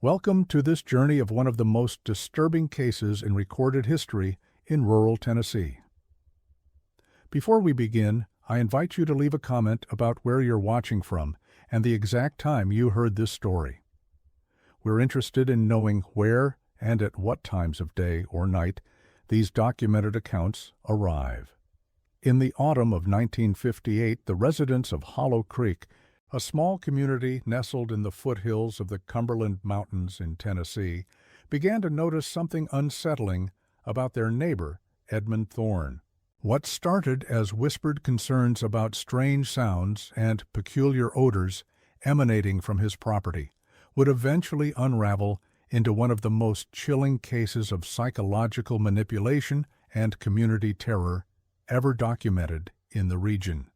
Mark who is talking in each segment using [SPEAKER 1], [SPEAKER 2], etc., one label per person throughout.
[SPEAKER 1] Welcome to this journey of one of the most disturbing cases in recorded history in rural Tennessee. Before we begin, I invite you to leave a comment about where you're watching from and the exact time you heard this story. We're interested in knowing where and at what times of day or night these documented accounts arrive. In the autumn of 1958, the residents of Hollow Creek, a small community nestled in the foothills of the Cumberland Mountains in Tennessee, began to notice something unsettling about their neighbor, Edmund Thorne. What started as whispered concerns about strange sounds and peculiar odors emanating from his property would eventually unravel into one of the most chilling cases of psychological manipulation and community terror ever documented in the region.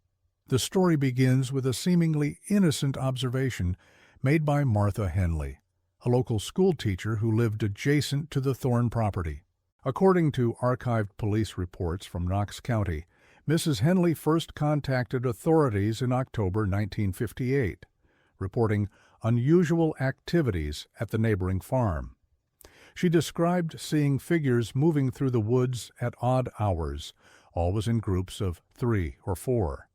[SPEAKER 1] The story begins with a seemingly innocent observation made by Martha Henley, a local schoolteacher who lived adjacent to the Thorne property. According to archived police reports from Knox County, Mrs. Henley first contacted authorities in October 1958, reporting unusual activities at the neighboring farm. She described seeing figures moving through the woods at odd hours, always in groups of 3 or 4.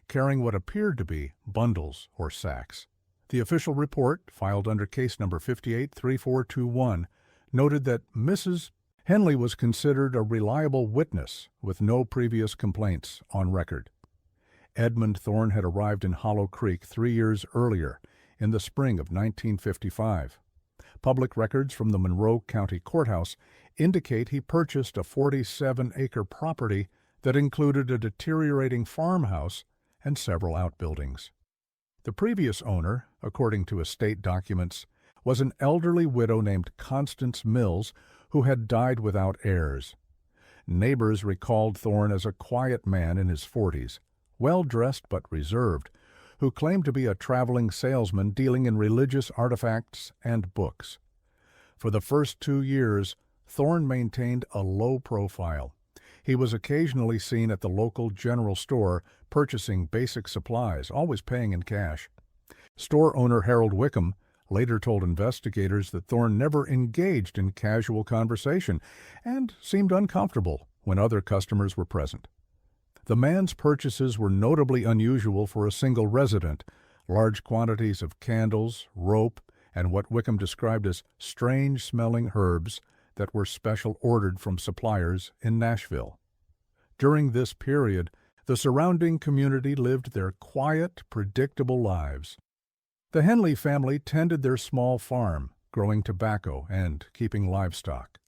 [SPEAKER 1] Carrying what appeared to be bundles or sacks. The official report, filed under case number 583421, noted that Mrs. Henley was considered a reliable witness with no previous complaints on record. Edmund Thorne had arrived in Hollow Creek 3 years earlier, in the spring of 1955. Public records from the Monroe County Courthouse indicate he purchased a 47-acre property that included a deteriorating farmhouse and several outbuildings. The previous owner, according to estate documents, was an elderly widow named Constance Mills who had died without heirs. Neighbors recalled Thorne as a quiet man in his 40s, well-dressed but reserved, who claimed to be a traveling salesman dealing in religious artifacts and books. For the first 2 years, Thorne maintained a low profile. He was occasionally seen at the local general store purchasing basic supplies, always paying in cash. Store owner Harold Wickham later told investigators that Thorne never engaged in casual conversation and seemed uncomfortable when other customers were present. The man's purchases were notably unusual for a single resident: large quantities of candles, rope, and what Wickham described as strange-smelling herbs that were special ordered from suppliers in Nashville. During this period, the surrounding community lived their quiet, predictable lives. The Henley family tended their small farm, growing tobacco and keeping livestock.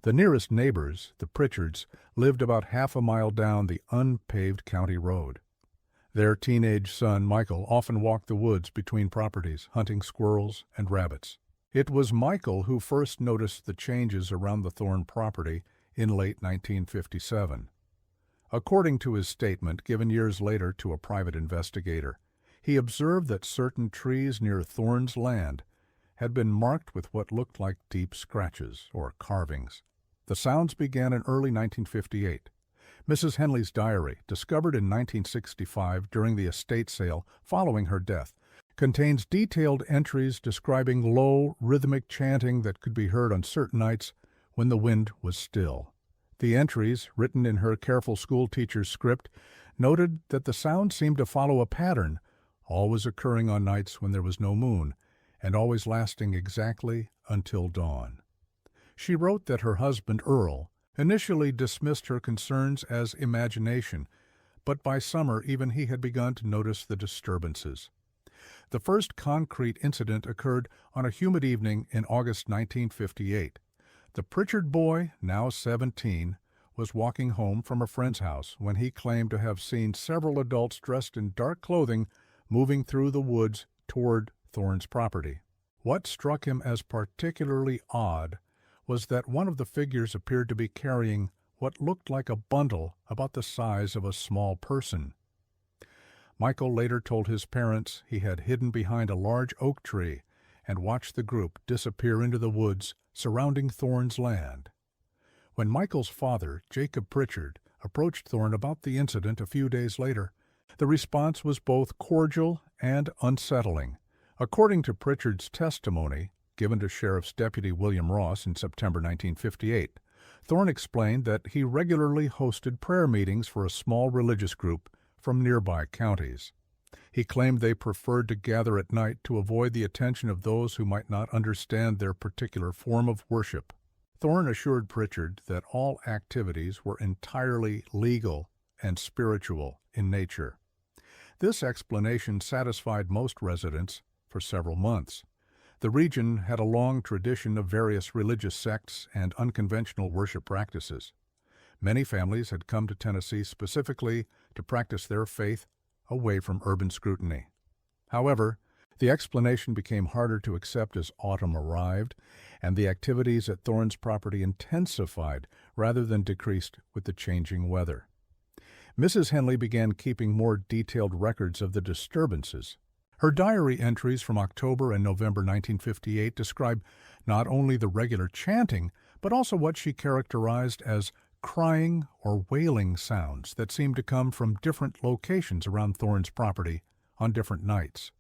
[SPEAKER 1] The nearest neighbors, the Pritchards, lived about half a mile down the unpaved county road. Their teenage son, Michael, often walked the woods between properties, hunting squirrels and rabbits. It was Michael who first noticed the changes around the Thorne property in late 1957. According to his statement given years later to a private investigator, he observed that certain trees near Thorne's land had been marked with what looked like deep scratches or carvings. The sounds began in early 1958. Mrs. Henley's diary, discovered in 1965 during the estate sale following her death, contains detailed entries describing low, rhythmic chanting that could be heard on certain nights when the wind was still. The entries, written in her careful schoolteacher's script, noted that the sound seemed to follow a pattern, always occurring on nights when there was no moon, and always lasting exactly until dawn. She wrote that her husband, Earl, initially dismissed her concerns as imagination, but by summer even he had begun to notice the disturbances. The first concrete incident occurred on a humid evening in August 1958. The Pritchard boy, now 17, was walking home from a friend's house when he claimed to have seen several adults dressed in dark clothing moving through the woods toward Thorne's property. What struck him as particularly odd was that one of the figures appeared to be carrying what looked like a bundle about the size of a small person. Michael later told his parents he had hidden behind a large oak tree and watched the group disappear into the woods surrounding Thorne's land. When Michael's father, Jacob Pritchard, approached Thorne about the incident a few days later, the response was both cordial and unsettling. According to Pritchard's testimony, given to Sheriff's Deputy William Ross in September 1958, Thorne explained that he regularly hosted prayer meetings for a small religious group from nearby counties. He claimed they preferred to gather at night to avoid the attention of those who might not understand their particular form of worship. Thorne assured Pritchard that all activities were entirely legal and spiritual in nature. This explanation satisfied most residents for several months. The region had a long tradition of various religious sects and unconventional worship practices. Many families had come to Tennessee specifically to practice their faith away from urban scrutiny. However, the explanation became harder to accept as autumn arrived, and the activities at Thorne's property intensified rather than decreased with the changing weather. Mrs. Henley began keeping more detailed records of the disturbances. Her diary entries from October and November 1958 describe not only the regular chanting, but also what she characterized as crying or wailing sounds that seemed to come from different locations around Thorne's property on different nights.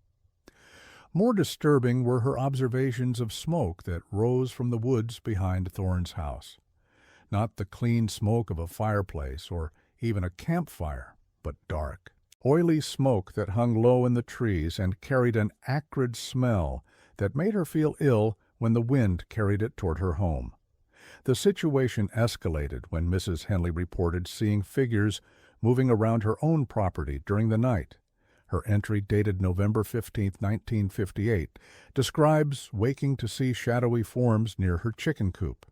[SPEAKER 1] More disturbing were her observations of smoke that rose from the woods behind Thorne's house. Not the clean smoke of a fireplace or even a campfire, but dark, oily smoke that hung low in the trees and carried an acrid smell that made her feel ill when the wind carried it toward her home. The situation escalated when Mrs. Henley reported seeing figures moving around her own property during the night. Her entry, dated November 15, 1958, describes waking to see shadowy forms near her chicken coop.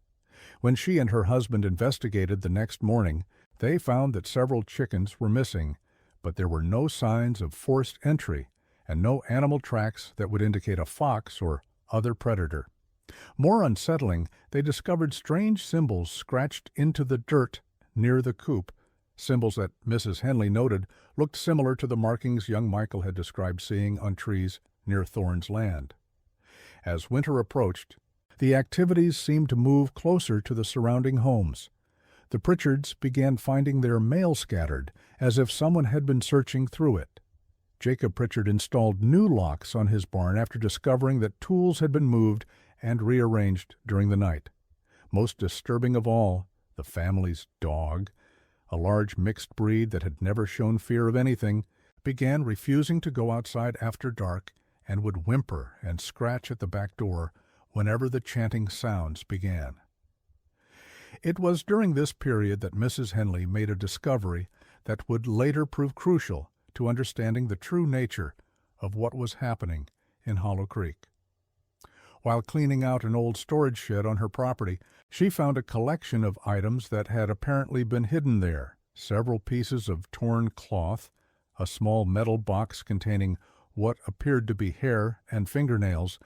[SPEAKER 1] When she and her husband investigated the next morning, they found that several chickens were missing, but there were no signs of forced entry and no animal tracks that would indicate a fox or other predator. More unsettling, they discovered strange symbols scratched into the dirt near the coop, symbols that Mrs. Henley noted looked similar to the markings young Michael had described seeing on trees near Thorne's land. As winter approached, the activities seemed to move closer to the surrounding homes. The Pritchards began finding their mail scattered, as if someone had been searching through it. Jacob Pritchard installed new locks on his barn after discovering that tools had been moved and rearranged during the night. Most disturbing of all, the family's dog, a large mixed breed that had never shown fear of anything, began refusing to go outside after dark and would whimper and scratch at the back door whenever the chanting sounds began. It was during this period that Mrs. Henley made a discovery that would later prove crucial to understanding the true nature of what was happening in Hollow Creek. While cleaning out an old storage shed on her property, she found a collection of items that had apparently been hidden there: several pieces of torn cloth, a small metal box containing what appeared to be hair and fingernails,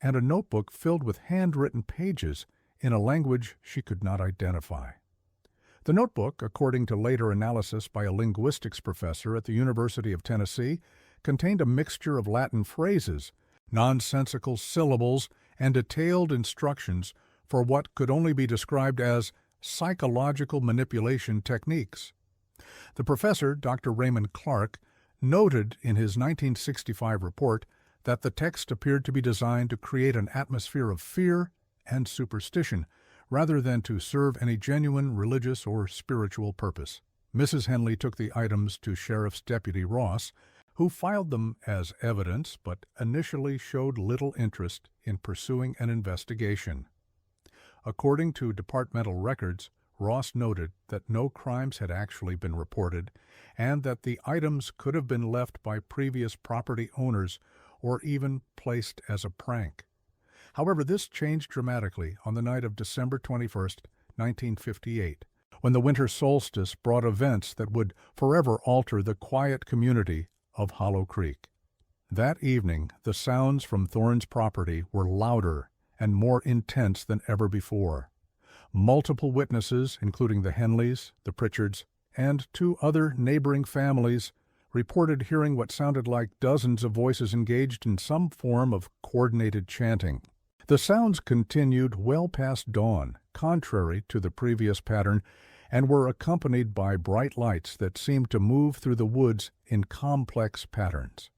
[SPEAKER 1] and a notebook filled with handwritten pages in a language she could not identify. The notebook, according to later analysis by a linguistics professor at the University of Tennessee, contained a mixture of Latin phrases, nonsensical syllables, and detailed instructions for what could only be described as psychological manipulation techniques. The professor, Dr. Raymond Clark, noted in his 1965 report that the text appeared to be designed to create an atmosphere of fear and superstition, rather than to serve any genuine religious or spiritual purpose. Mrs. Henley took the items to Sheriff's Deputy Ross, who filed them as evidence but initially showed little interest in pursuing an investigation. According to departmental records, Ross noted that no crimes had actually been reported and that the items could have been left by previous property owners or even placed as a prank. However, this changed dramatically on the night of December 21, 1958, when the winter solstice brought events that would forever alter the quiet community of Hollow Creek. That evening, the sounds from Thorne's property were louder and more intense than ever before. Multiple witnesses, including the Henleys, the Pritchards, and 2 other neighboring families, reported hearing what sounded like dozens of voices engaged in some form of coordinated chanting. The sounds continued well past dawn, contrary to the previous pattern, and were accompanied by bright lights that seemed to move through the woods in complex patterns.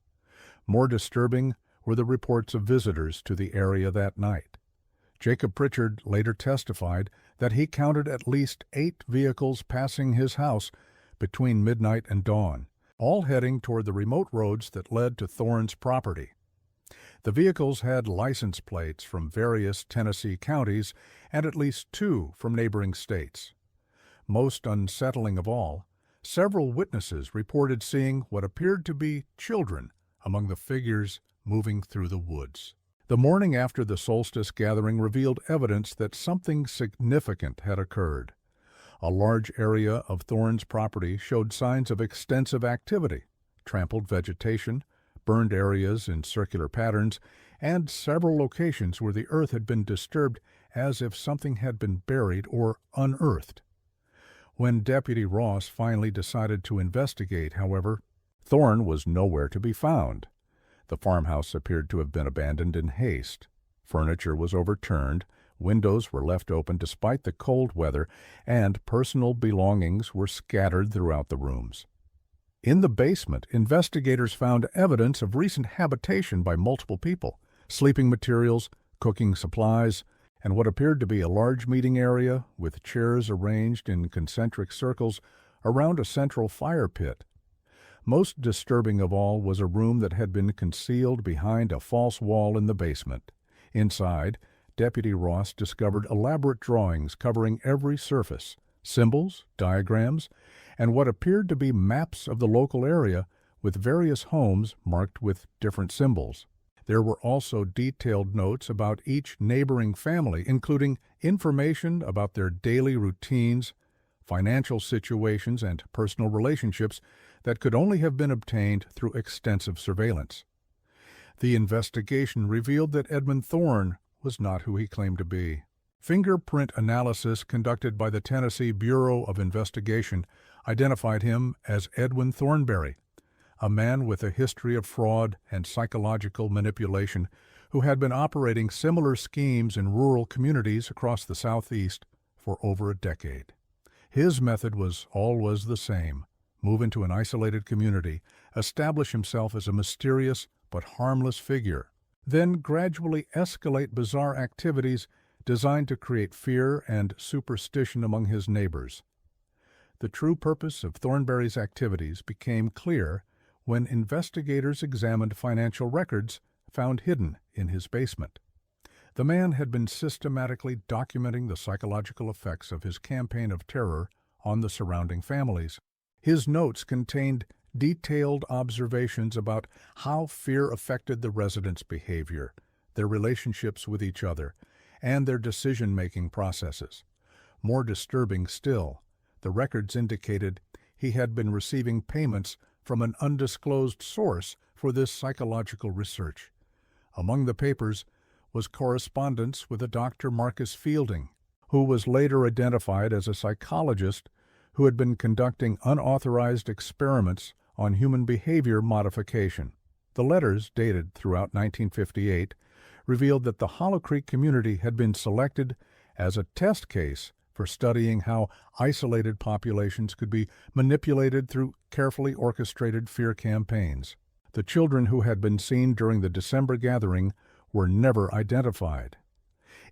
[SPEAKER 1] More disturbing were the reports of visitors to the area that night. Jacob Pritchard later testified that he counted at least 8 vehicles passing his house between midnight and dawn, all heading toward the remote roads that led to Thorne's property. The vehicles had license plates from various Tennessee counties and at least 2 from neighboring states. Most unsettling of all, several witnesses reported seeing what appeared to be children among the figures moving through the woods. The morning after the solstice gathering revealed evidence that something significant had occurred. A large area of Thorne's property showed signs of extensive activity, trampled vegetation, burned areas in circular patterns, and several locations where the earth had been disturbed as if something had been buried or unearthed. When Deputy Ross finally decided to investigate, however, Thorne was nowhere to be found. The farmhouse appeared to have been abandoned in haste. Furniture was overturned, windows were left open despite the cold weather, and personal belongings were scattered throughout the rooms. In the basement, investigators found evidence of recent habitation by multiple people, sleeping materials, cooking supplies, and what appeared to be a large meeting area with chairs arranged in concentric circles around a central fire pit. Most disturbing of all was a room that had been concealed behind a false wall in the basement. Inside, Deputy Ross discovered elaborate drawings covering every surface, symbols, diagrams, and what appeared to be maps of the local area with various homes marked with different symbols. There were also detailed notes about each neighboring family, including information about their daily routines, financial situations, and personal relationships that could only have been obtained through extensive surveillance. The investigation revealed that Edmund Thorne was not who he claimed to be. Fingerprint analysis conducted by the Tennessee Bureau of Investigation identified him as Edwin Thornberry, a man with a history of fraud and psychological manipulation who had been operating similar schemes in rural communities across the Southeast for over a decade. His method was always the same: move into an isolated community, establish himself as a mysterious but harmless figure, then gradually escalate bizarre activities designed to create fear and superstition among his neighbors. The true purpose of Thornberry's activities became clear when investigators examined financial records found hidden in his basement. The man had been systematically documenting the psychological effects of his campaign of terror on the surrounding families. His notes contained detailed observations about how fear affected the residents' behavior, their relationships with each other, and their decision-making processes. More disturbing still, the records indicated he had been receiving payments from an undisclosed source for this psychological research. Among the papers was correspondence with a Dr. Marcus Fielding, who was later identified as a psychologist who had been conducting unauthorized experiments on human behavior modification. The letters, dated throughout 1958, revealed that the Hollow Creek community had been selected as a test case for studying how isolated populations could be manipulated through carefully orchestrated fear campaigns. The children who had been seen during the December gathering were never identified.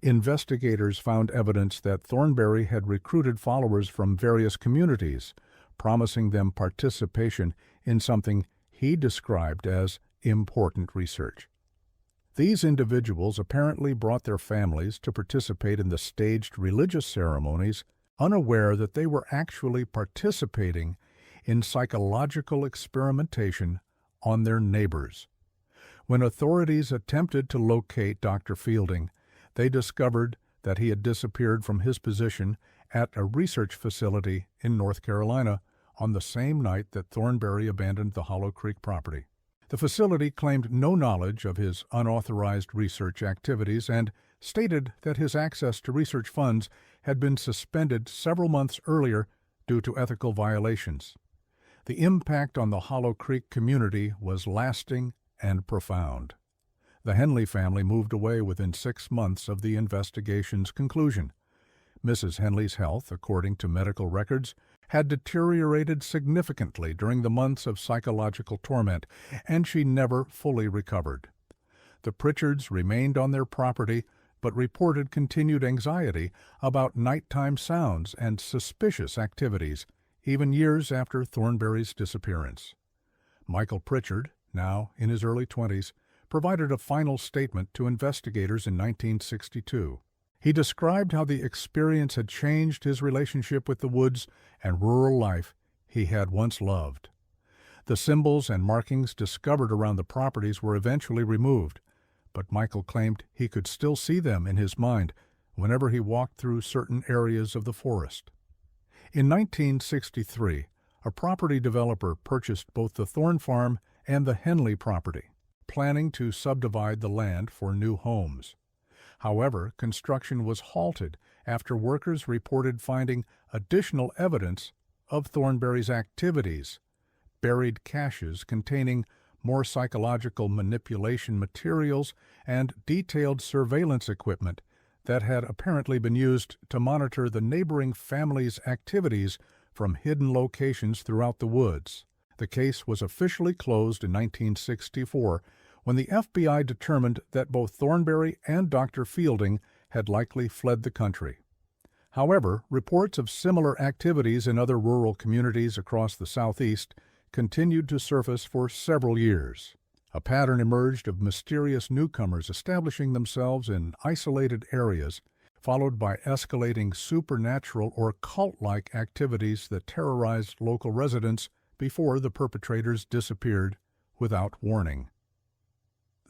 [SPEAKER 1] Investigators found evidence that Thornberry had recruited followers from various communities, promising them participation in something he described as important research. These individuals apparently brought their families to participate in the staged religious ceremonies, unaware that they were actually participating in psychological experimentation on their neighbors. When authorities attempted to locate Dr. Fielding, they discovered that he had disappeared from his position at a research facility in North Carolina on the same night that Thornberry abandoned the Hollow Creek property. The facility claimed no knowledge of his unauthorized research activities and stated that his access to research funds had been suspended several months earlier due to ethical violations. The impact on the Hollow Creek community was lasting and profound. The Henley family moved away within 6 months of the investigation's conclusion. Mrs. Henley's health, according to medical records, had deteriorated significantly during the months of psychological torment, and she never fully recovered. The Pritchards remained on their property, but reported continued anxiety about nighttime sounds and suspicious activities, even years after Thornberry's disappearance. Michael Pritchard, now in his early 20s, provided a final statement to investigators in 1962. He described how the experience had changed his relationship with the woods and rural life he had once loved. The symbols and markings discovered around the properties were eventually removed, but Michael claimed he could still see them in his mind whenever he walked through certain areas of the forest. In 1963, a property developer purchased both the Thorn Farm and the Henley property, planning to subdivide the land for new homes. However, construction was halted after workers reported finding additional evidence of Thornberry's activities, buried caches containing more psychological manipulation materials and detailed surveillance equipment that had apparently been used to monitor the neighboring families' activities from hidden locations throughout the woods. The case was officially closed in 1964 when the FBI determined that both Thornberry and Dr. Fielding had likely fled the country. However, reports of similar activities in other rural communities across the Southeast continued to surface for several years. A pattern emerged of mysterious newcomers establishing themselves in isolated areas, followed by escalating supernatural or cult-like activities that terrorized local residents before the perpetrators disappeared without warning.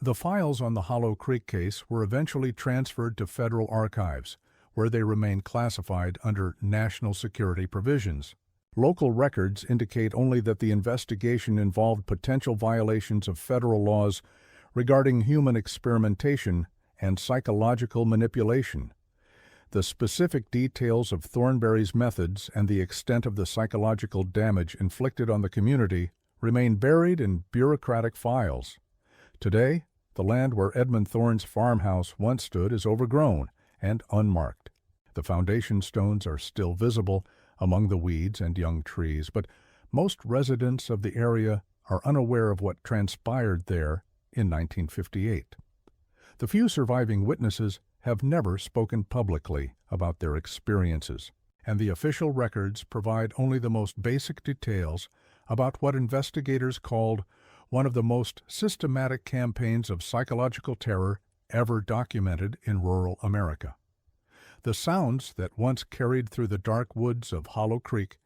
[SPEAKER 1] The files on the Hollow Creek case were eventually transferred to federal archives, where they remain classified under national security provisions. Local records indicate only that the investigation involved potential violations of federal laws regarding human experimentation and psychological manipulation. The specific details of Thornberry's methods and the extent of the psychological damage inflicted on the community remain buried in bureaucratic files. Today, the land where Edmund Thorne's farmhouse once stood is overgrown and unmarked. The foundation stones are still visible among the weeds and young trees, but most residents of the area are unaware of what transpired there in 1958. The few surviving witnesses have never spoken publicly about their experiences, and the official records provide only the most basic details about what investigators called one of the most systematic campaigns of psychological terror ever documented in rural America. The sounds that once carried through the dark woods of Hollow Creek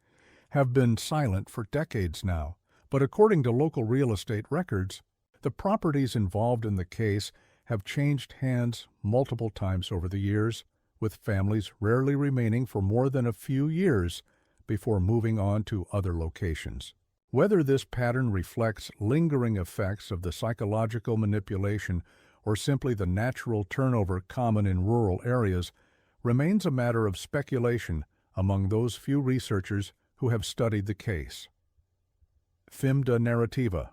[SPEAKER 1] have been silent for decades now, but according to local real estate records, the properties involved in the case have changed hands multiple times over the years, with families rarely remaining for more than a few years before moving on to other locations. Whether this pattern reflects lingering effects of the psychological manipulation or simply the natural turnover common in rural areas remains a matter of speculation among those few researchers who have studied the case. Fimda Narrativa.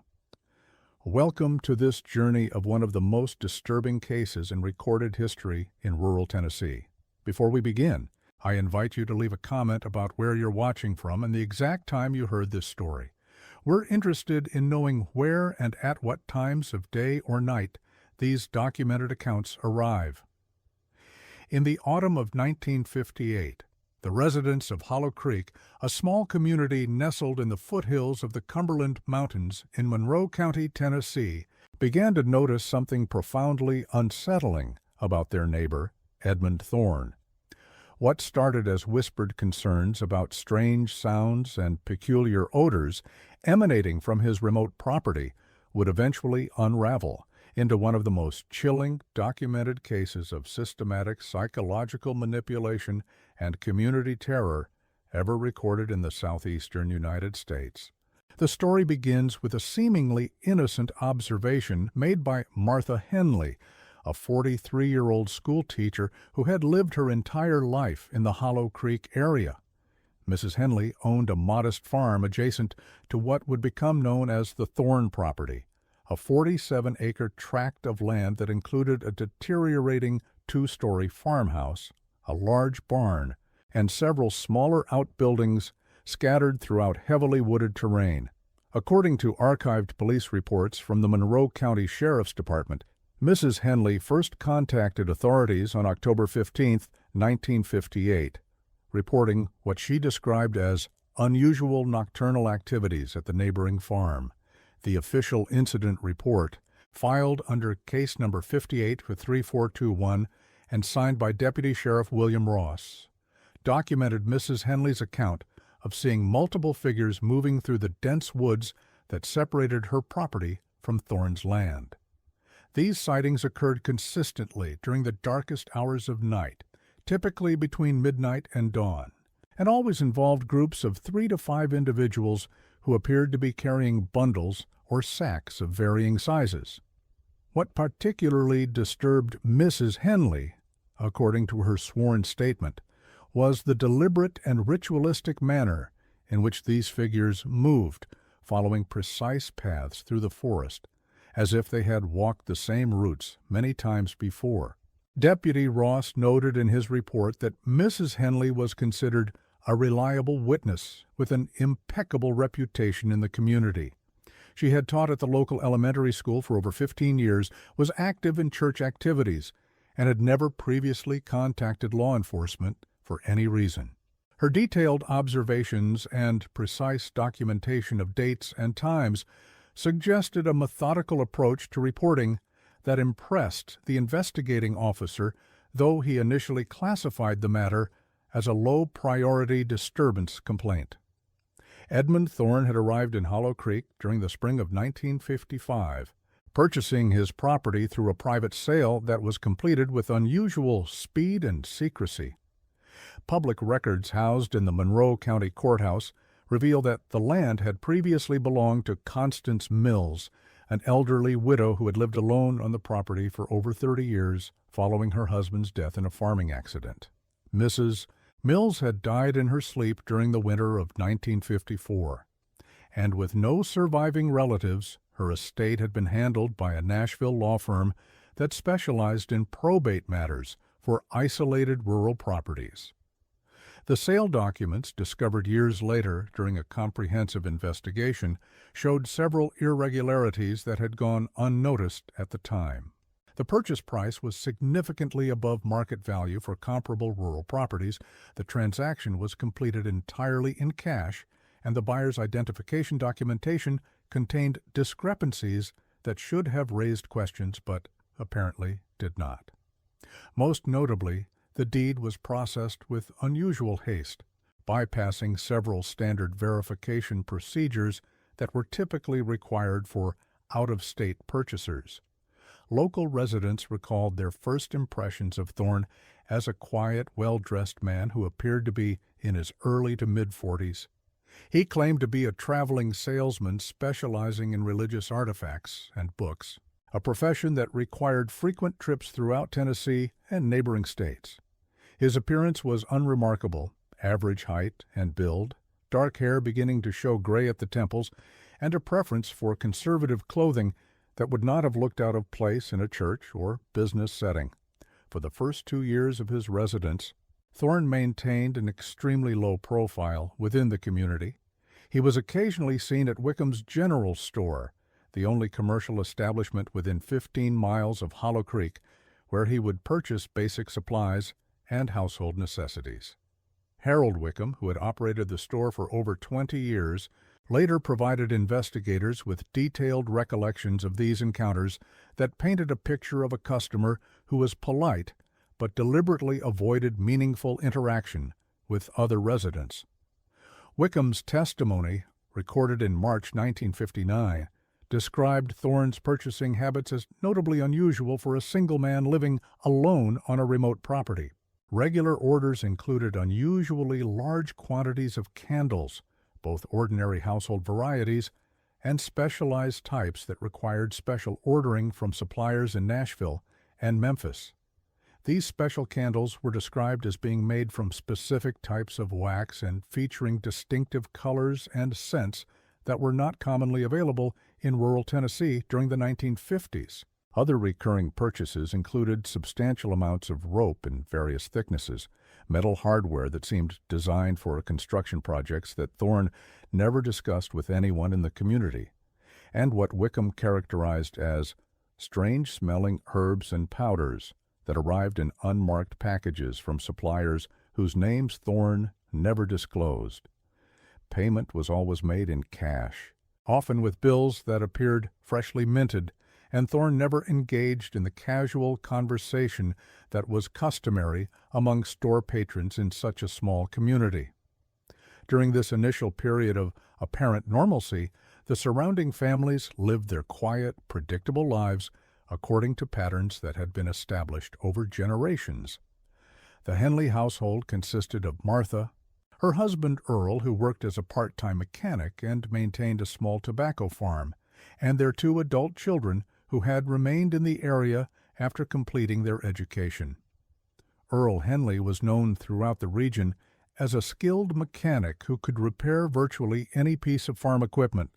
[SPEAKER 1] Welcome to this journey of one of the most disturbing cases in recorded history in rural Tennessee. Before we begin, I invite you to leave a comment about where you're watching from and the exact time you heard this story. We're interested in knowing where and at what times of day or night these documented accounts arrive. In the autumn of 1958, the residents of Hollow Creek, a small community nestled in the foothills of the Cumberland Mountains in Monroe County, Tennessee, began to notice something profoundly unsettling about their neighbor, Edmund Thorne. What started as whispered concerns about strange sounds and peculiar odors emanating from his remote property would eventually unravel into one of the most chilling documented cases of systematic psychological manipulation and community terror ever recorded in the southeastern United States. The story begins with a seemingly innocent observation made by Martha Henley, a 43-year-old schoolteacher who had lived her entire life in the Hollow Creek area. Mrs. Henley owned a modest farm adjacent to what would become known as the Thorne property, a 47-acre tract of land that included a deteriorating two-story farmhouse, a large barn, and several smaller outbuildings scattered throughout heavily wooded terrain. According to archived police reports from the Monroe County Sheriff's Department, Mrs. Henley first contacted authorities on October 15, 1958, reporting what she described as unusual nocturnal activities at the neighboring farm. The official incident report, filed under case number 58-3421 and signed by Deputy Sheriff William Ross, documented Mrs. Henley's account of seeing multiple figures moving through the dense woods that separated her property from Thorne's land. These sightings occurred consistently during the darkest hours of night, typically between midnight and dawn, and always involved groups of 3 to 5 individuals who appeared to be carrying bundles or sacks of varying sizes. What particularly disturbed Mrs. Henley, according to her sworn statement, was the deliberate and ritualistic manner in which these figures moved, following precise paths through the forest, as if they had walked the same routes many times before. Deputy Ross noted in his report that Mrs. Henley was considered a reliable witness with an impeccable reputation in the community. She had taught at the local elementary school for over 15 years, was active in church activities, and had never previously contacted law enforcement for any reason. Her detailed observations and precise documentation of dates and times suggested a methodical approach to reporting that impressed the investigating officer, though he initially classified the matter as a low-priority disturbance complaint. Edmund Thorne had arrived in Hollow Creek during the spring of 1955, purchasing his property through a private sale that was completed with unusual speed and secrecy. Public records housed in the Monroe County Courthouse reveal that the land had previously belonged to Constance Mills, an elderly widow who had lived alone on the property for over 30 years following her husband's death in a farming accident. Mrs. Mills had died in her sleep during the winter of 1954, and with no surviving relatives, her estate had been handled by a Nashville law firm that specialized in probate matters for isolated rural properties. The sale documents, discovered years later during a comprehensive investigation, showed several irregularities that had gone unnoticed at the time. The purchase price was significantly above market value for comparable rural properties. The transaction was completed entirely in cash, and the buyer's identification documentation contained discrepancies that should have raised questions but apparently did not. Most notably, the deed was processed with unusual haste, bypassing several standard verification procedures that were typically required for out-of-state purchasers. Local residents recalled their first impressions of Thorne as a quiet, well-dressed man who appeared to be in his early to mid-40s. He claimed to be a traveling salesman specializing in religious artifacts and books, a profession that required frequent trips throughout Tennessee and neighboring states. His appearance was unremarkable, average height and build, dark hair beginning to show gray at the temples, and a preference for conservative clothing that would not have looked out of place in a church or business setting. For the first 2 years of his residence, Thorne maintained an extremely low profile within the community. He was occasionally seen at Wickham's General Store, the only commercial establishment within 15 miles of Hollow Creek, where he would purchase basic supplies and household necessities. Harold Wickham, who had operated the store for over 20 years, later provided investigators with detailed recollections of these encounters that painted a picture of a customer who was polite but deliberately avoided meaningful interaction with other residents. Wickham's testimony, recorded in March 1959, described Thorne's purchasing habits as notably unusual for a single man living alone on a remote property. Regular orders included unusually large quantities of candles, both ordinary household varieties and specialized types that required special ordering from suppliers in Nashville and Memphis. These special candles were described as being made from specific types of wax and featuring distinctive colors and scents that were not commonly available in rural Tennessee during the 1950s. Other recurring purchases included substantial amounts of rope in various thicknesses, metal hardware that seemed designed for construction projects that Thorne never discussed with anyone in the community, and what Wickham characterized as strange-smelling herbs and powders that arrived in unmarked packages from suppliers whose names Thorne never disclosed. Payment was always made in cash, often with bills that appeared freshly minted, and Thorne never engaged in the casual conversation that was customary among store patrons in such a small community. During this initial period of apparent normalcy, the surrounding families lived their quiet, predictable lives according to patterns that had been established over generations. The Henley household consisted of Martha, her husband Earl, who worked as a part-time mechanic and maintained a small tobacco farm, and their two adult children who had remained in the area after completing their education. Earl Henley was known throughout the region as a skilled mechanic who could repair virtually any piece of farm equipment,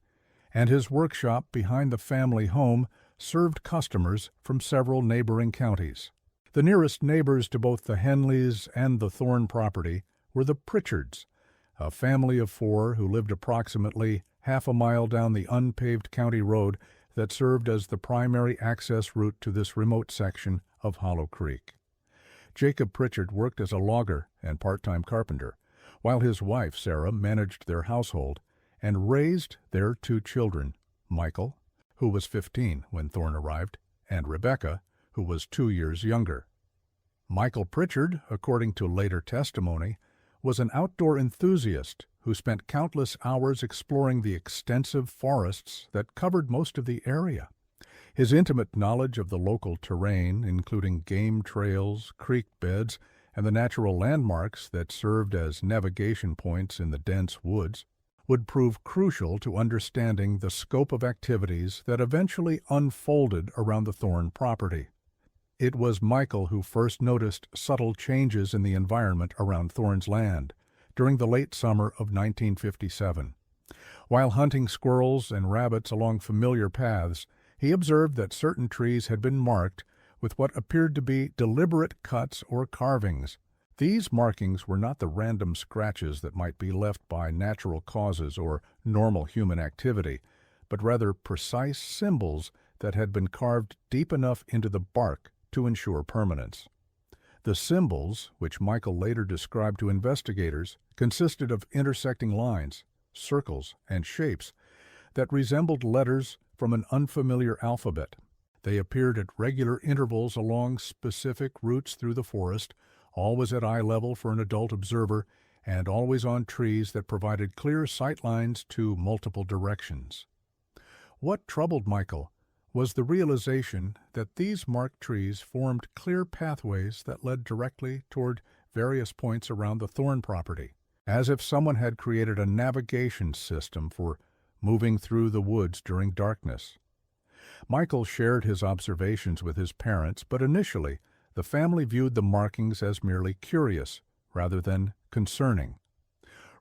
[SPEAKER 1] and his workshop behind the family home served customers from several neighboring counties. The nearest neighbors to both the Henleys and the Thorne property were the Pritchards, a family of four who lived approximately half a mile down the unpaved county road that served as the primary access route to this remote section of Hollow Creek. Jacob Pritchard worked as a logger and part-time carpenter, while his wife, Sarah, managed their household and raised their two children, Michael, who was 15 when Thorne arrived, and Rebecca, who was 2 years younger. Michael Pritchard, according to later testimony, was an outdoor enthusiast who spent countless hours exploring the extensive forests that covered most of the area. His intimate knowledge of the local terrain, including game trails, creek beds, and the natural landmarks that served as navigation points in the dense woods, would prove crucial to understanding the scope of activities that eventually unfolded around the Thorne property. It was Michael who first noticed subtle changes in the environment around Thorne's land during the late summer of 1957. While hunting squirrels and rabbits along familiar paths, he observed that certain trees had been marked with what appeared to be deliberate cuts or carvings. These markings were not the random scratches that might be left by natural causes or normal human activity, but rather precise symbols that had been carved deep enough into the bark to ensure permanence. The symbols, which Michael later described to investigators, consisted of intersecting lines, circles, and shapes that resembled letters from an unfamiliar alphabet. They appeared at regular intervals along specific routes through the forest, always at eye level for an adult observer, and always on trees that provided clear sight lines to multiple directions. What troubled Michael was the realization that these marked trees formed clear pathways that led directly toward various points around the Thorne property, as if someone had created a navigation system for moving through the woods during darkness. Michael shared his observations with his parents, but initially the family viewed the markings as merely curious rather than concerning.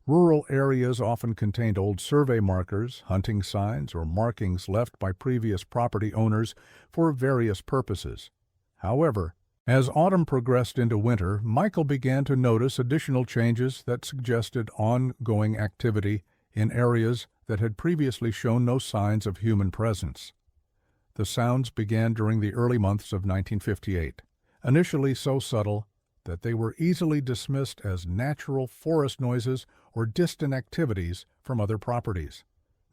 [SPEAKER 1] Rural areas often contained old survey markers, hunting signs, or markings left by previous property owners for various purposes. However, as autumn progressed into winter, Michael began to notice additional changes that suggested ongoing activity in areas that had previously shown no signs of human presence. The sounds began during the early months of 1958, initially so subtle that they were easily dismissed as natural forest noises or distant activities from other properties.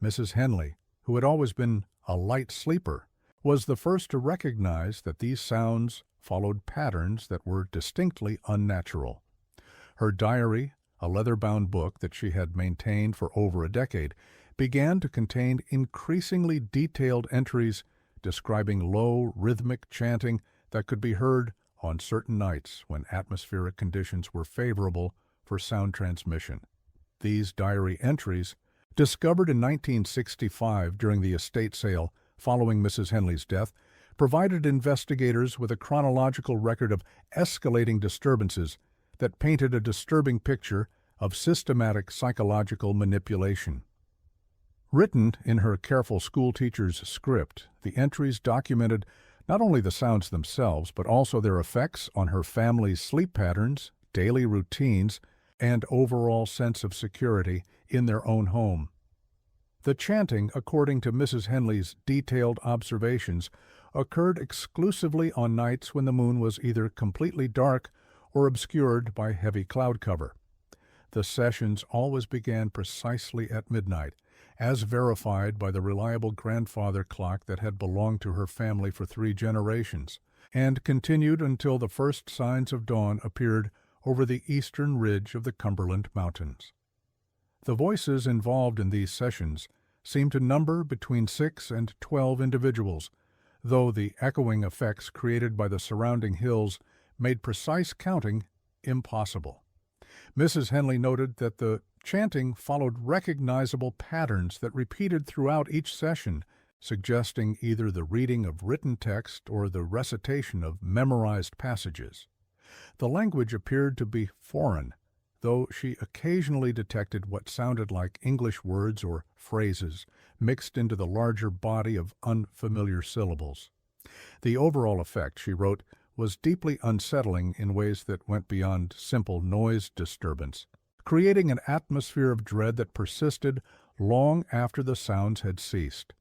[SPEAKER 1] Mrs. Henley, who had always been a light sleeper, was the first to recognize that these sounds followed patterns that were distinctly unnatural. Her diary, a leather-bound book that she had maintained for over a decade, began to contain increasingly detailed entries describing low, rhythmic chanting that could be heard on certain nights when atmospheric conditions were favorable for sound transmission. These diary entries, discovered in 1965 during the estate sale following Mrs. Henley's death, provided investigators with a chronological record of escalating disturbances that painted a disturbing picture of systematic psychological manipulation. Written in her careful schoolteacher's script, the entries documented not only the sounds themselves, but also their effects on her family's sleep patterns, daily routines, and overall sense of security in their own home. The chanting, according to Mrs. Henley's detailed observations, occurred exclusively on nights when the moon was either completely dark or obscured by heavy cloud cover. The sessions always began precisely at midnight, as verified by the reliable grandfather clock that had belonged to her family for 3 generations, and continued until the first signs of dawn appeared over the eastern ridge of the Cumberland Mountains. The voices involved in these sessions seemed to number between 6 and 12 individuals, though the echoing effects created by the surrounding hills made precise counting impossible. Mrs. Henley noted that the chanting followed recognizable patterns that repeated throughout each session, suggesting either the reading of written text or the recitation of memorized passages. The language appeared to be foreign, though she occasionally detected what sounded like English words or phrases mixed into the larger body of unfamiliar syllables. The overall effect, she wrote, was deeply unsettling in ways that went beyond simple noise disturbance, creating an atmosphere of dread that persisted long after the sounds had ceased.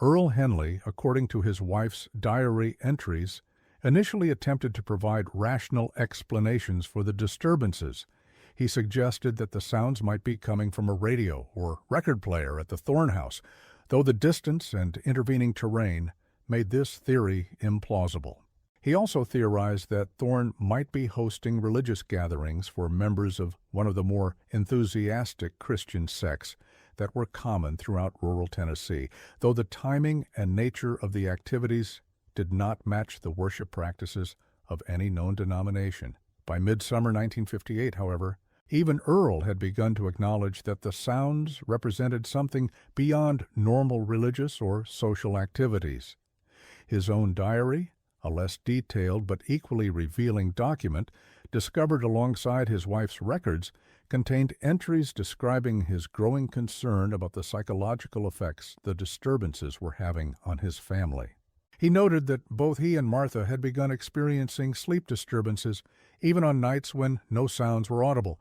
[SPEAKER 1] Earl Henley, according to his wife's diary entries, initially attempted to provide rational explanations for the disturbances. He suggested that the sounds might be coming from a radio or record player at the Thorne house, though the distance and intervening terrain made this theory implausible. He also theorized that Thorne might be hosting religious gatherings for members of one of the more enthusiastic Christian sects that were common throughout rural Tennessee, though the timing and nature of the activities did not match the worship practices of any known denomination. By midsummer 1958, however, even Earl had begun to acknowledge that the sounds represented something beyond normal religious or social activities. His own diary, a less detailed but equally revealing document, discovered alongside his wife's records, contained entries describing his growing concern about the psychological effects the disturbances were having on his family. He noted that both he and Martha had begun experiencing sleep disturbances, even on nights when no sounds were audible,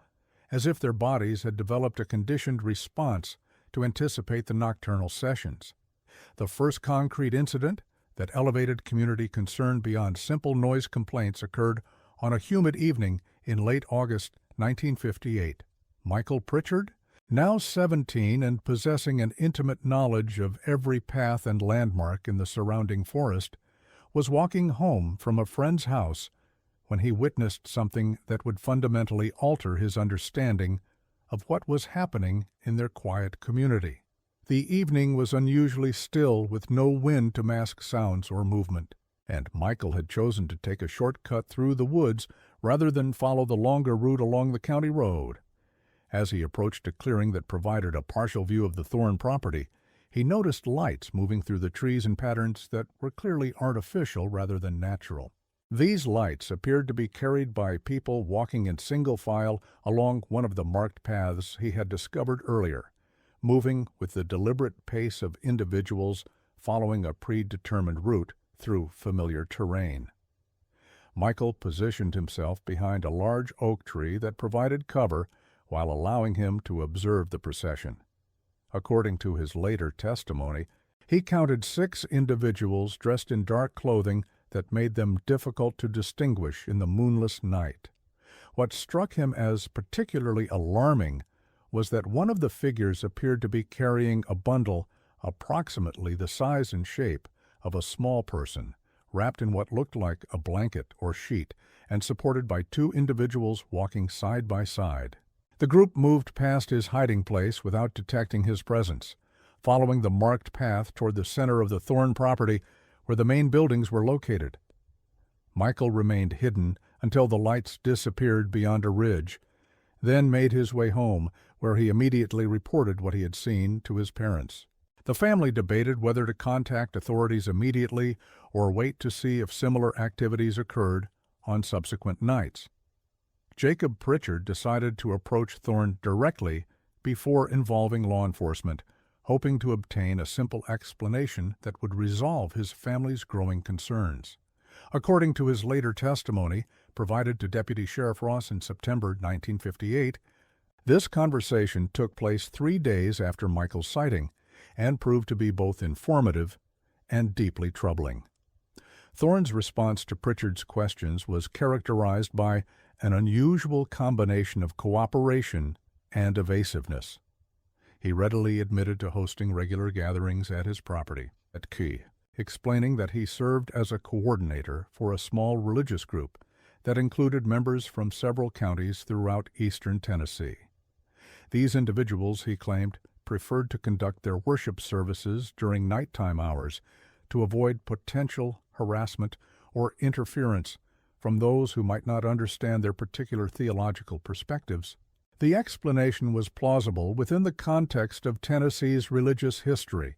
[SPEAKER 1] as if their bodies had developed a conditioned response to anticipate the nocturnal sessions. The first concrete incident that elevated community concern beyond simple noise complaints occurred on a humid evening in late August 1958. Michael Pritchard, now 17 and possessing an intimate knowledge of every path and landmark in the surrounding forest, was walking home from a friend's house when he witnessed something that would fundamentally alter his understanding of what was happening in their quiet community. The evening was unusually still with no wind to mask sounds or movement, and Michael had chosen to take a shortcut through the woods rather than follow the longer route along the county road. As he approached a clearing that provided a partial view of the Thorne property, he noticed lights moving through the trees in patterns that were clearly artificial rather than natural. These lights appeared to be carried by people walking in single file along one of the marked paths he had discovered earlier, moving with the deliberate pace of individuals following a predetermined route through familiar terrain. Michael positioned himself behind a large oak tree that provided cover while allowing him to observe the procession. According to his later testimony, he counted 6 individuals dressed in dark clothing that made them difficult to distinguish in the moonless night. What struck him as particularly alarming was that one of the figures appeared to be carrying a bundle approximately the size and shape of a small person, wrapped in what looked like a blanket or sheet, and supported by 2 individuals walking side by side. The group moved past his hiding place without detecting his presence, following the marked path toward the center of the Thorne property where the main buildings were located. Michael remained hidden until the lights disappeared beyond a ridge, then made his way home, where he immediately reported what he had seen to his parents. The family debated whether to contact authorities immediately or wait to see if similar activities occurred on subsequent nights. Jacob Pritchard decided to approach Thorne directly before involving law enforcement, hoping to obtain a simple explanation that would resolve his family's growing concerns. According to his later testimony, provided to Deputy Sheriff Ross in September 1958, this conversation took place 3 days after Michael's sighting and proved to be both informative and deeply troubling. Thorne's response to Pritchard's questions was characterized by an unusual combination of cooperation and evasiveness. He readily admitted to hosting regular gatherings at his property at Key, explaining that he served as a coordinator for a small religious group that included members from several counties throughout eastern Tennessee. These individuals, he claimed, preferred to conduct their worship services during nighttime hours to avoid potential harassment or interference from those who might not understand their particular theological perspectives. The explanation was plausible within the context of Tennessee's religious history,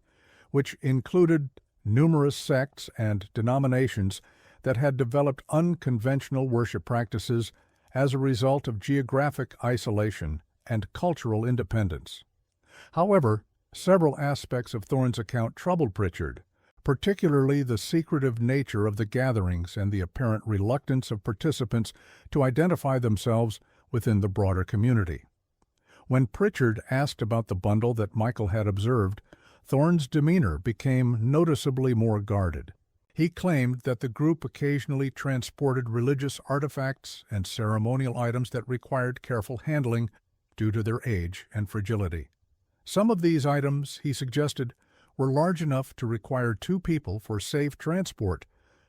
[SPEAKER 1] which included numerous sects and denominations that had developed unconventional worship practices as a result of geographic isolation and cultural independence. However, several aspects of Thorne's account troubled Pritchard, particularly the secretive nature of the gatherings and the apparent reluctance of participants to identify themselves within the broader community. When Pritchard asked about the bundle that Michael had observed, Thorne's demeanor became noticeably more guarded. He claimed that the group occasionally transported religious artifacts and ceremonial items that required careful handling due to their age and fragility. Some of these items, he suggested, were large enough to require two people for safe transport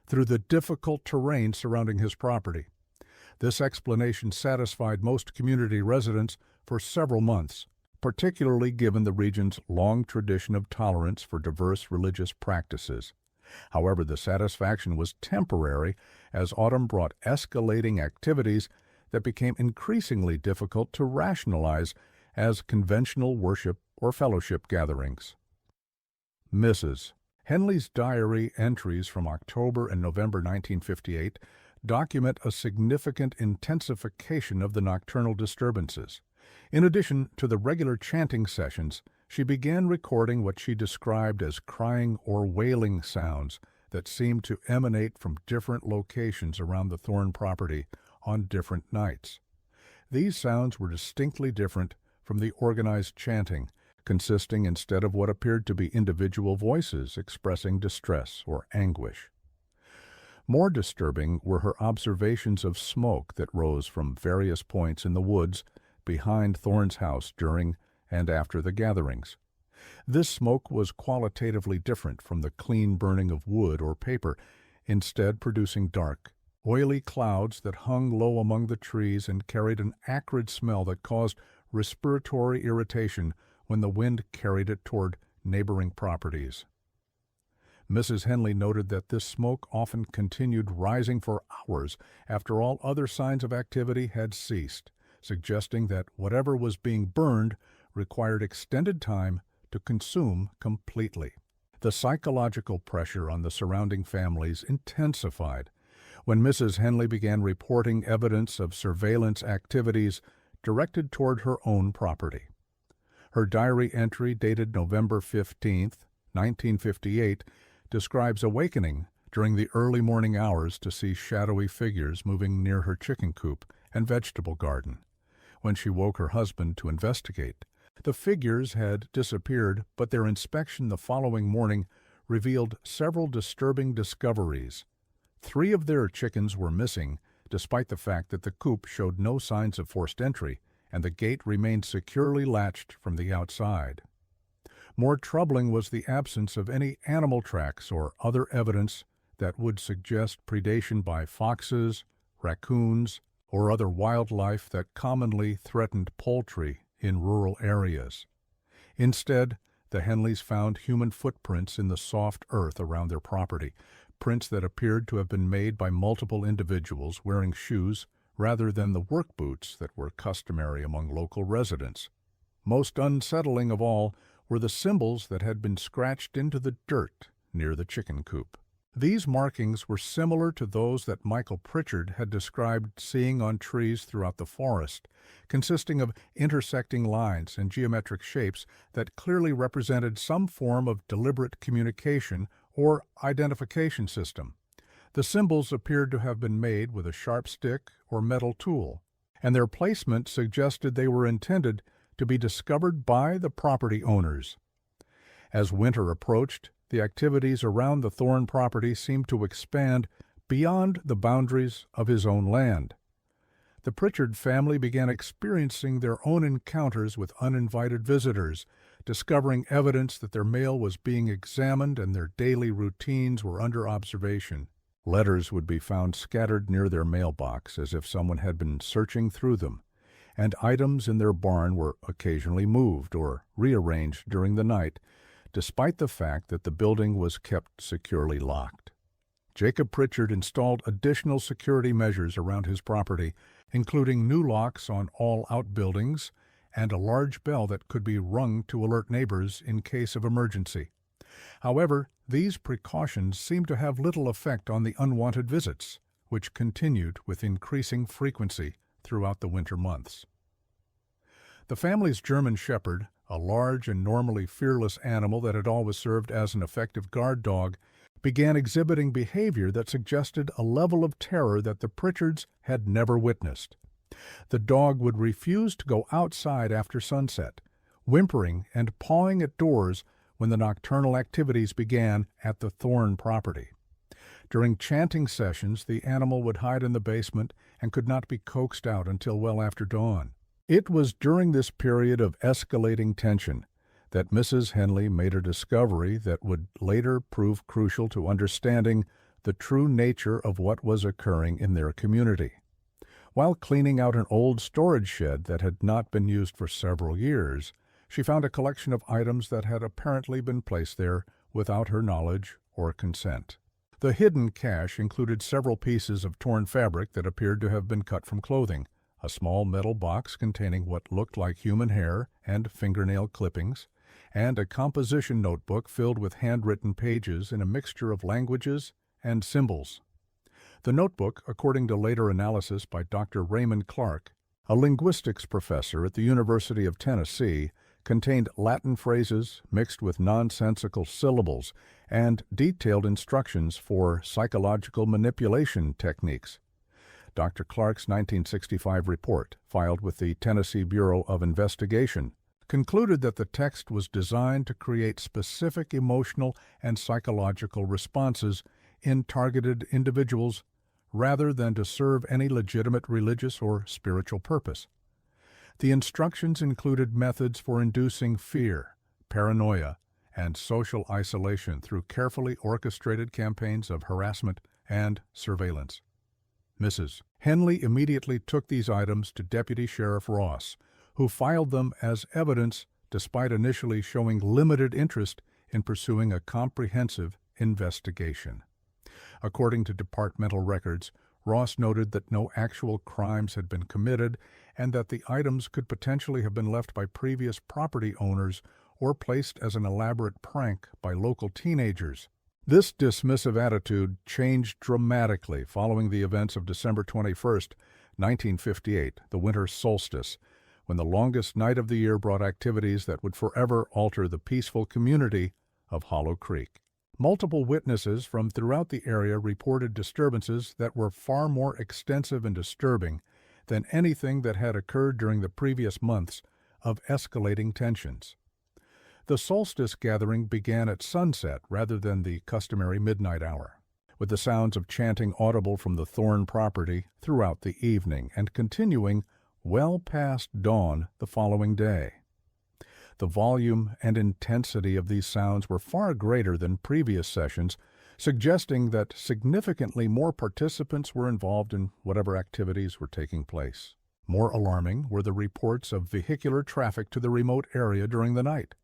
[SPEAKER 1] through the difficult terrain surrounding his property. This explanation satisfied most community residents for several months, particularly given the region's long tradition of tolerance for diverse religious practices. However, the satisfaction was temporary as autumn brought escalating activities that became increasingly difficult to rationalize as conventional worship or fellowship gatherings. Mrs. Henley's diary entries from October and November 1958 document a significant intensification of the nocturnal disturbances. In addition to the regular chanting sessions, she began recording what she described as crying or wailing sounds that seemed to emanate from different locations around the Thorne property on different nights. These sounds were distinctly different from the organized chanting, consisting instead of what appeared to be individual voices expressing distress or anguish. More disturbing were her observations of smoke that rose from various points in the woods behind Thorne's house during and after the gatherings. This smoke was qualitatively different from the clean burning of wood or paper, instead producing dark, oily clouds that hung low among the trees and carried an acrid smell that caused respiratory irritation when the wind carried it toward neighboring properties. Mrs. Henley noted that this smoke often continued rising for hours after all other signs of activity had ceased, suggesting that whatever was being burned required extended time to consume completely. The psychological pressure on the surrounding families intensified when Mrs. Henley began reporting evidence of surveillance activities directed toward her own property. Her diary entry dated November 15, 1958, describes awakening during the early morning hours to see shadowy figures moving near her chicken coop and vegetable garden. When she woke her husband to investigate, the figures had disappeared, but their inspection the following morning revealed several disturbing discoveries. 3 of their chickens were missing, despite the fact that the coop showed no signs of forced entry, and the gate remained securely latched from the outside. More troubling was the absence of any animal tracks or other evidence that would suggest predation by foxes, raccoons, or other wildlife that commonly threatened poultry in rural areas. Instead, the Henleys found human footprints in the soft earth around their property, prints that appeared to have been made by multiple individuals wearing shoes rather than the work boots that were customary among local residents. Most unsettling of all were the symbols that had been scratched into the dirt near the chicken coop. These markings were similar to those that Michael Pritchard had described seeing on trees throughout the forest, consisting of intersecting lines and geometric shapes that clearly represented some form of deliberate communication or identification system. The symbols appeared to have been made with a sharp stick or metal tool, and their placement suggested they were intended to be discovered by the property owners. As winter approached, the activities around the Thorne property seemed to expand beyond the boundaries of his own land. The Pritchard family began experiencing their own encounters with uninvited visitors, discovering evidence that their mail was being examined and their daily routines were under observation. Letters would be found scattered near their mailbox as if someone had been searching through them, and items in their barn were occasionally moved or rearranged during the night, despite the fact that the building was kept securely locked. Jacob Pritchard installed additional security measures around his property, including new locks on all outbuildings and a large bell that could be rung to alert neighbors in case of emergency. However, these precautions seemed to have little effect on the unwanted visits, which continued with increasing frequency throughout the winter months. The family's German Shepherd, a large and normally fearless animal that had always served as an effective guard dog, began exhibiting behavior that suggested a level of terror that the Pritchards had never witnessed. The dog would refuse to go outside after sunset, whimpering and pawing at doors when the nocturnal activities began at the Thorne property. During chanting sessions, the animal would hide in the basement and could not be coaxed out until well after dawn. It was during this period of escalating tension that Mrs. Henley made a discovery that would later prove crucial to understanding the true nature of what was occurring in their community. While cleaning out an old storage shed that had not been used for several years, she found a collection of items that had apparently been placed there without her knowledge or consent. The hidden cache included several pieces of torn fabric that appeared to have been cut from clothing, a small metal box containing what looked like human hair and fingernail clippings, and a composition notebook filled with handwritten pages in a mixture of languages and symbols. The notebook, according to later analysis by Dr. Raymond Clark, a linguistics professor at the University of Tennessee, contained Latin phrases mixed with nonsensical syllables and detailed instructions for psychological manipulation techniques. Dr. Clark's 1965 report, filed with the Tennessee Bureau of Investigation, concluded that the text was designed to create specific emotional and psychological responses in targeted individuals rather than to serve any legitimate religious or spiritual purpose. The instructions included methods for inducing fear, paranoia, and social isolation through carefully orchestrated campaigns of harassment and surveillance. Mrs. Henley immediately took these items to Deputy Sheriff Ross, who filed them as evidence despite initially showing limited interest in pursuing a comprehensive investigation. According to departmental records, Ross noted that no actual crimes had been committed and that the items could potentially have been left by previous property owners or placed as an elaborate prank by local teenagers. This dismissive attitude changed dramatically following the events of December 21, 1958, the winter solstice, when the longest night of the year brought activities that would forever alter the peaceful community of Hollow Creek. Multiple witnesses from throughout the area reported disturbances that were far more extensive and disturbing than anything that had occurred during the previous months of escalating tensions. The solstice gathering began at sunset rather than the customary midnight hour, with the sounds of chanting audible from the Thorne property throughout the evening and continuing well past dawn the following day. The volume and intensity of these sounds were far greater than previous sessions, suggesting that significantly more participants were involved in whatever activities were taking place. More alarming were the reports of vehicular traffic to the remote area during the night.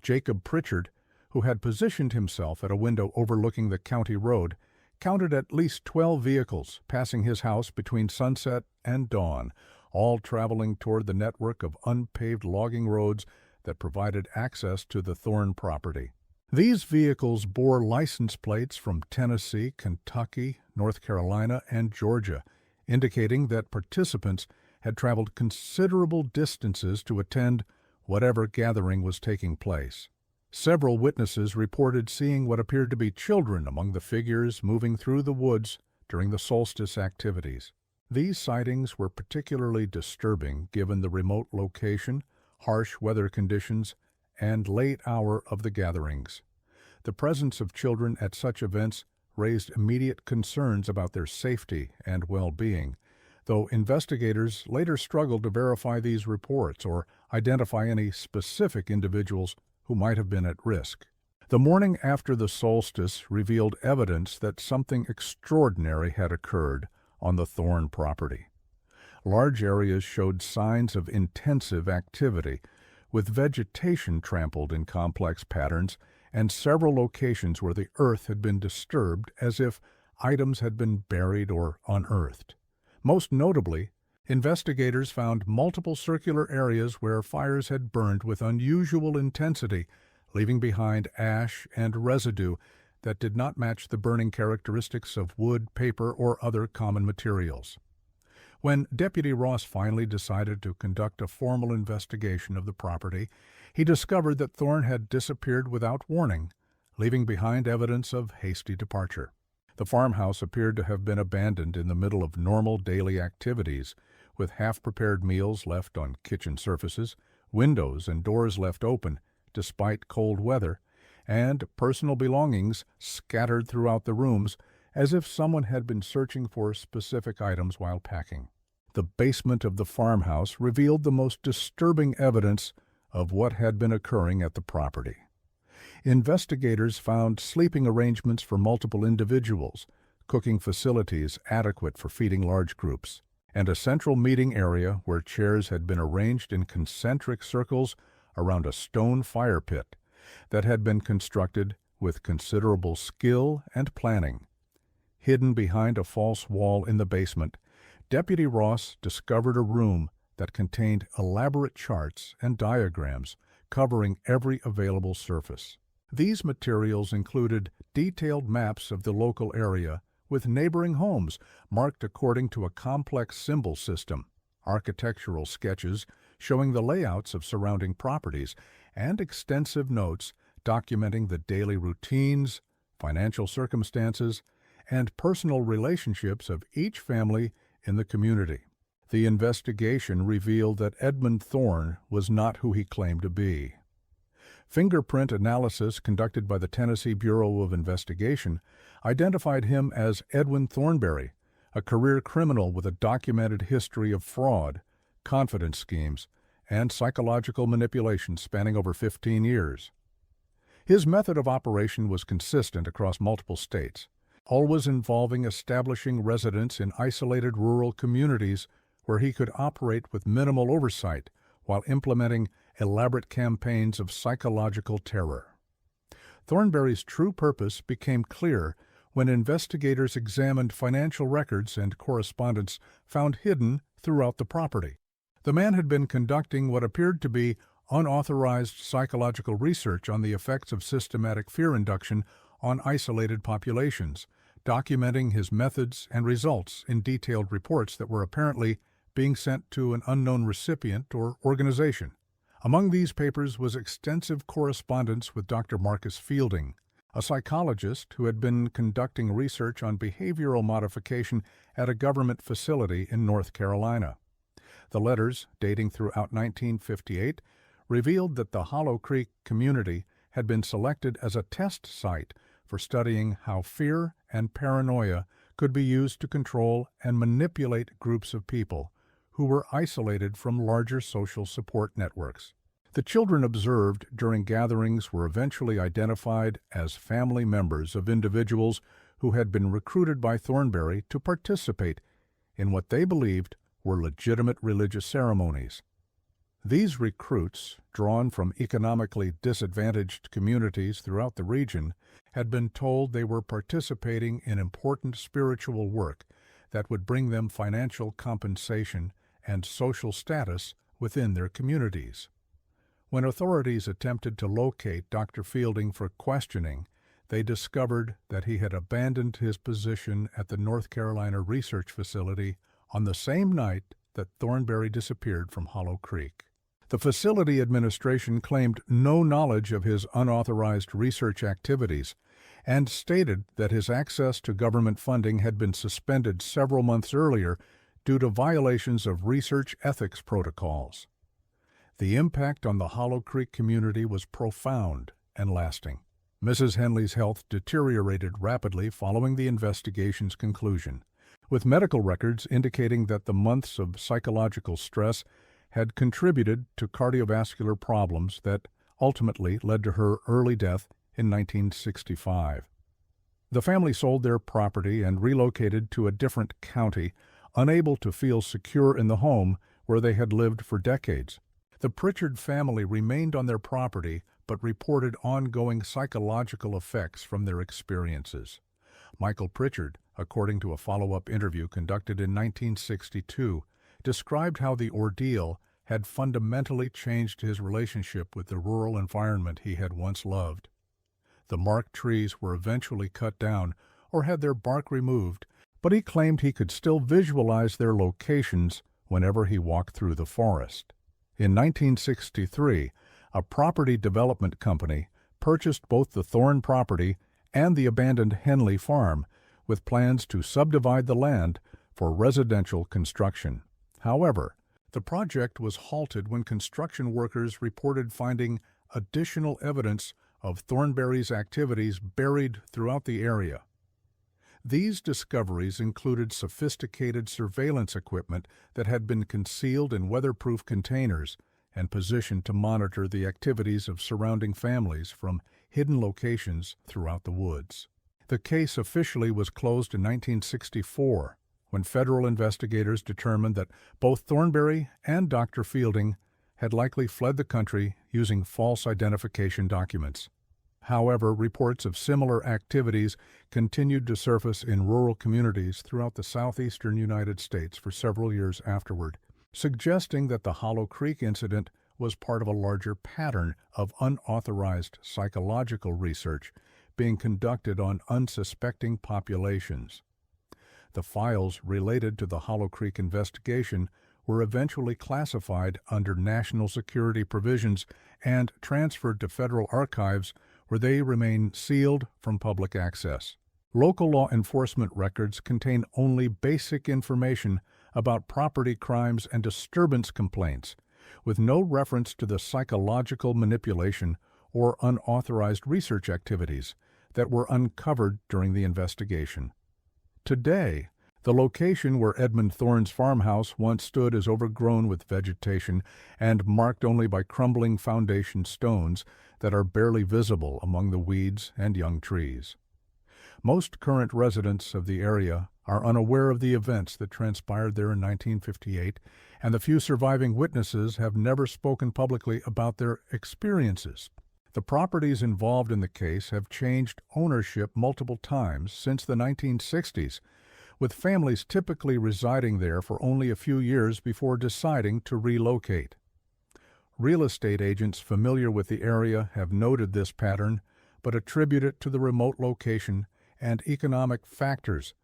[SPEAKER 1] Jacob Pritchard, who had positioned himself at a window overlooking the county road, counted at least 12 vehicles passing his house between sunset and dawn, all traveling toward the network of unpaved logging roads that provided access to the Thorne property. These vehicles bore license plates from Tennessee, Kentucky, North Carolina, and Georgia, indicating that participants had traveled considerable distances to attend whatever gathering was taking place. Several witnesses reported seeing what appeared to be children among the figures moving through the woods during the solstice activities. These sightings were particularly disturbing given the remote location, harsh weather conditions, and late hour of the gatherings. The presence of children at such events raised immediate concerns about their safety and well-being, though investigators later struggled to verify these reports or identify any specific individuals who might have been at risk. The morning after the solstice revealed evidence that something extraordinary had occurred on the Thorne property. Large areas showed signs of intensive activity, with vegetation trampled in complex patterns and several locations where the earth had been disturbed as if items had been buried or unearthed. Most notably, investigators found multiple circular areas where fires had burned with unusual intensity, leaving behind ash and residue that did not match the burning characteristics of wood, paper, or other common materials. When Deputy Ross finally decided to conduct a formal investigation of the property, he discovered that Thorne had disappeared without warning, leaving behind evidence of hasty departure. The farmhouse appeared to have been abandoned in the middle of normal daily activities, with half-prepared meals left on kitchen surfaces, windows and doors left open despite cold weather, and personal belongings scattered throughout the rooms as if someone had been searching for specific items while packing. The basement of the farmhouse revealed the most disturbing evidence of what had been occurring at the property. Investigators found sleeping arrangements for multiple individuals, cooking facilities adequate for feeding large groups, and a central meeting area where chairs had been arranged in concentric circles around a stone fire pit that had been constructed with considerable skill and planning. Hidden behind a false wall in the basement, Deputy Ross discovered a room that contained elaborate charts and diagrams covering every available surface. These materials included detailed maps of the local area with neighboring homes marked according to a complex symbol system, architectural sketches showing the layouts of surrounding properties, and extensive notes documenting the daily routines, financial circumstances, and personal relationships of each family in the community. The investigation revealed that Edmund Thorne was not who he claimed to be. Fingerprint analysis conducted by the Tennessee Bureau of Investigation identified him as Edwin Thornberry, a career criminal with a documented history of fraud, confidence schemes, and psychological manipulation spanning over 15 years. His method of operation was consistent across multiple states, always involving establishing residence in isolated rural communities where he could operate with minimal oversight while implementing elaborate campaigns of psychological terror. Thornberry's true purpose became clear when investigators examined financial records and correspondence found hidden throughout the property. The man had been conducting what appeared to be unauthorized psychological research on the effects of systematic fear induction on isolated populations, documenting his methods and results in detailed reports that were apparently being sent to an unknown recipient or organization. Among these papers was extensive correspondence with Dr. Marcus Fielding, a psychologist who had been conducting research on behavioral modification at a government facility in North Carolina. The letters, dating throughout 1958, revealed that the Hollow Creek community had been selected as a test site for studying how fear and paranoia could be used to control and manipulate groups of people who were isolated from larger social support networks. The children observed during gatherings were eventually identified as family members of individuals who had been recruited by Thornberry to participate in what they believed were legitimate religious ceremonies. These recruits, drawn from economically disadvantaged communities throughout the region, had been told they were participating in important spiritual work that would bring them financial compensation and social status within their communities. When authorities attempted to locate Dr. Fielding for questioning, they discovered that he had abandoned his position at the North Carolina Research Facility on the same night that Thornberry disappeared from Hollow Creek. The facility administration claimed no knowledge of his unauthorized research activities and stated that his access to government funding had been suspended several months earlier due to violations of research ethics protocols. The impact on the Hollow Creek community was profound and lasting. Mrs. Henley's health deteriorated rapidly following the investigation's conclusion, with medical records indicating that the months of psychological stress had contributed to cardiovascular problems that ultimately led to her early death in 1965. The family sold their property and relocated to a different county, unable to feel secure in the home where they had lived for decades. The Pritchard family remained on their property but reported ongoing psychological effects from their experiences. Michael Pritchard, according to a follow-up interview conducted in 1962, described how the ordeal had fundamentally changed his relationship with the rural environment he had once loved. The marked trees were eventually cut down or had their bark removed, but he claimed he could still visualize their locations whenever he walked through the forest. In 1963, a property development company purchased both the Thorne property and the abandoned Henley farm, with plans to subdivide the land for residential construction. However, the project was halted when construction workers reported finding additional evidence of Thornberry's activities buried throughout the area. These discoveries included sophisticated surveillance equipment that had been concealed in weatherproof containers and positioned to monitor the activities of surrounding families from hidden locations throughout the woods. The case officially was closed in 1964, when federal investigators determined that both Thornberry and Dr. Fielding had likely fled the country using false identification documents. However, reports of similar activities continued to surface in rural communities throughout the southeastern United States for several years afterward, suggesting that the Hollow Creek incident was part of a larger pattern of unauthorized psychological research being conducted on unsuspecting populations. The files related to the Hollow Creek investigation were eventually classified under national security provisions and transferred to federal archives, where they remain sealed from public access. Local law enforcement records contain only basic information about property crimes and disturbance complaints, with no reference to the psychological manipulation or unauthorized research activities that were uncovered during the investigation. Today, the location where Edmund Thorne's farmhouse once stood is overgrown with vegetation and marked only by crumbling foundation stones that are barely visible among the weeds and young trees. Most current residents of the area are unaware of the events that transpired there in 1958, and the few surviving witnesses have never spoken publicly about their experiences. The properties involved in the case have changed ownership multiple times since the 1960s, with families typically residing there for only a few years before deciding to relocate. Real estate agents familiar with the area have noted this pattern, but attribute it to the remote location and economic factors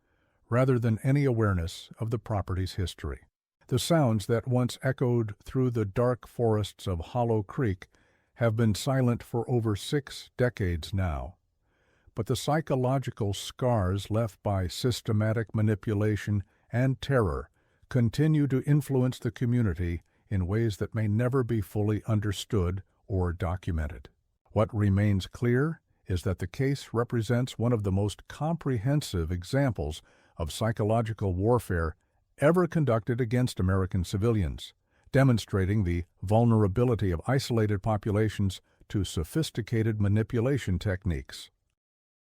[SPEAKER 1] rather than any awareness of the property's history. The sounds that once echoed through the dark forests of Hollow Creek have been silent for over 6 decades now, but the psychological scars left by systematic manipulation and terror continue to influence the community in ways that may never be fully understood or documented. What remains clear is that the case represents one of the most comprehensive examples of psychological warfare ever conducted against American civilians, demonstrating the vulnerability of isolated populations to sophisticated manipulation techniques.